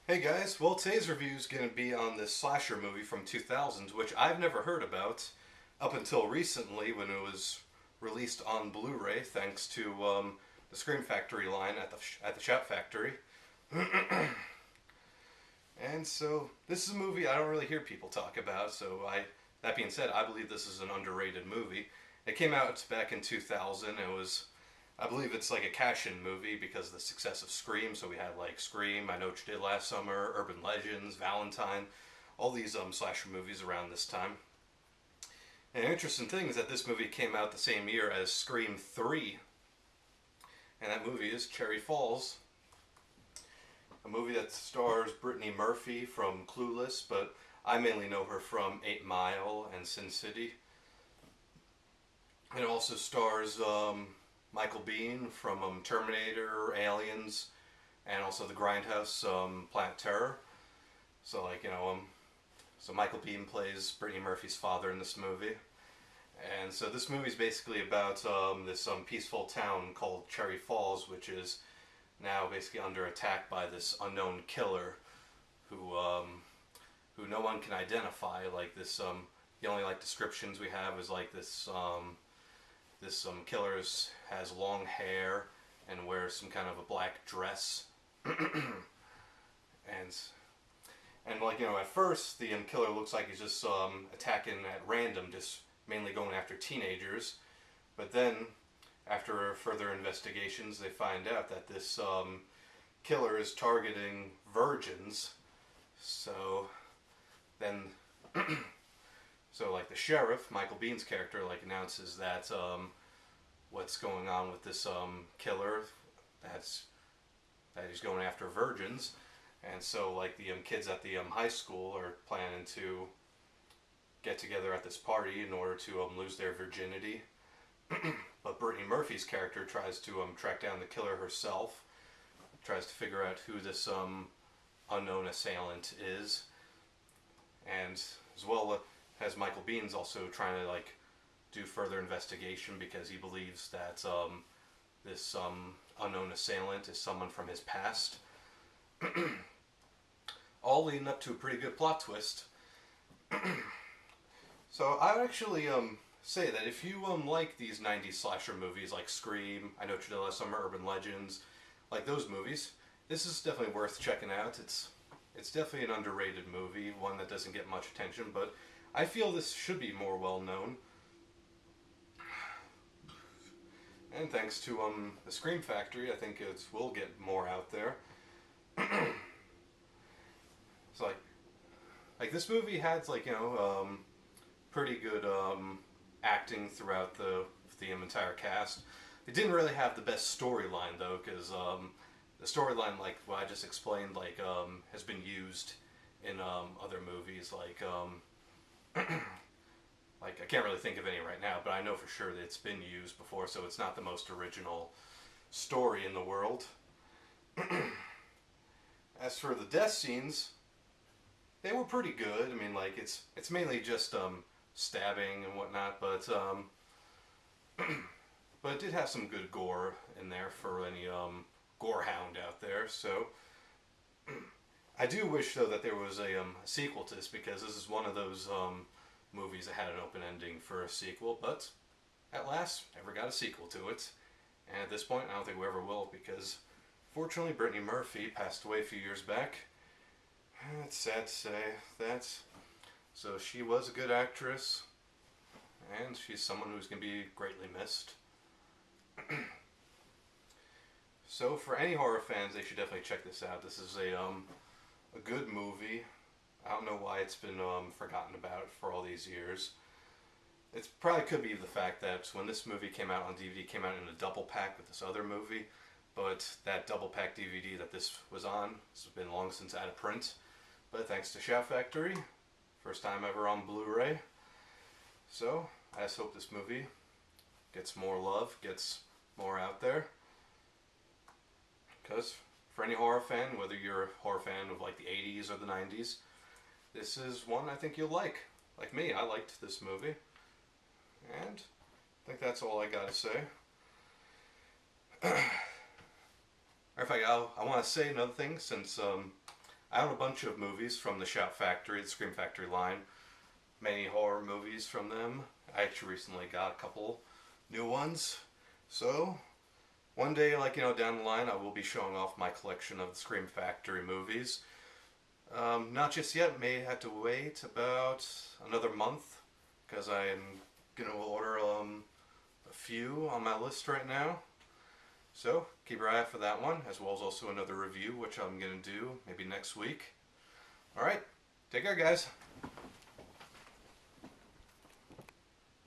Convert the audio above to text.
Hey guys, well today's review is going to be on this slasher movie from 2000s, which I've never heard about up until recently when it was released on Blu-ray, thanks to the Scream Factory line at the Shout Factory. And so this is a movie I don't really hear people talk about. That being said, I believe this is an underrated movie. It came out back in 2000. I believe it's like a cash-in movie because of the success of Scream. So we had like Scream, I Know What You Did Last Summer, Urban Legends, Valentine, all these slasher movies around this time. And an interesting thing is that this movie came out the same year as Scream 3, and that movie is Cherry Falls, a movie that stars Brittany Murphy from Clueless, but I mainly know her from 8 Mile and Sin City. It also stars Michael Biehn from Terminator, Aliens, and also the Grindhouse, Planet Terror. So so Michael Biehn plays Brittany Murphy's father in this movie. And so this movie is basically about this peaceful town called Cherry Falls, which is now basically under attack by this unknown killer who no one can identify. Like this, the only like descriptions we have is like this killer has long hair and wears some kind of a black dress, and at first the killer looks like he's just attacking at random, just mainly going after teenagers, but then after further investigations they find out that this killer is targeting virgins. So then so like the sheriff, Michael Biehn's character, like announces that what's going on with this killer, that's that he's going after virgins. And so like the kids at the high school are planning to get together at this party in order to lose their virginity. But Brittany Murphy's character tries to track down the killer herself, tries to figure out who this unknown assailant is, and as well as Michael Biehn's also trying to like do further investigation because he believes that this unknown assailant is someone from his past. All leading up to a pretty good plot twist. So I would actually say that if you like these 90s slasher movies like Scream, I Know What You Did Last Summer, Urban Legends, like those movies, this is definitely worth checking out. It's definitely an underrated movie, one that doesn't get much attention, but I feel this should be more well known. And thanks to the Scream Factory, I think it will get more out there. It's like this movie had pretty good acting throughout the entire cast. They didn't really have the best storyline though, because the storyline, like what I just explained, has been used in other movies. Like I can't really think of any right now, but I know for sure that it's been used before, so it's not the most original story in the world. As for the death scenes, they were pretty good. I mean, like it's mainly just stabbing and whatnot, but it did have some good gore in there for any gore hound out there. So I do wish though that there was a sequel to this, because this is one of those movies that had an open ending for a sequel, but at last never got a sequel to it. And at this point, I don't think we ever will, because fortunately Brittany Murphy passed away a few years back. It's sad to say that. So she was a good actress, and she's someone who's going to be greatly missed. So for any horror fans, they should definitely check this out. This is a good movie. I don't know why it's been forgotten about for all these years. It probably could be the fact that when this movie came out on DVD, it came out in a double pack with this other movie, but that double pack DVD that this was on, this has been long since out of print. But thanks to Shout Factory, first time ever on Blu-ray. So I just hope this movie gets more love, gets more out there. Because for any horror fan, whether you're a horror fan of like the 80s or the 90s, this is one I think you'll like. Like me, I liked this movie. And I think that's all I gotta say. In fact, I want to say another thing, since I own a bunch of movies from the Shout Factory, the Scream Factory line. Many horror movies from them. I actually recently got a couple new ones. So, one day, down the line, I will be showing off my collection of the Scream Factory movies. Not just yet, may have to wait about another month because I am going to order a few on my list right now. So, keep your eye out for that one, as well as also another review, which I'm going to do maybe next week. Alright, take care, guys.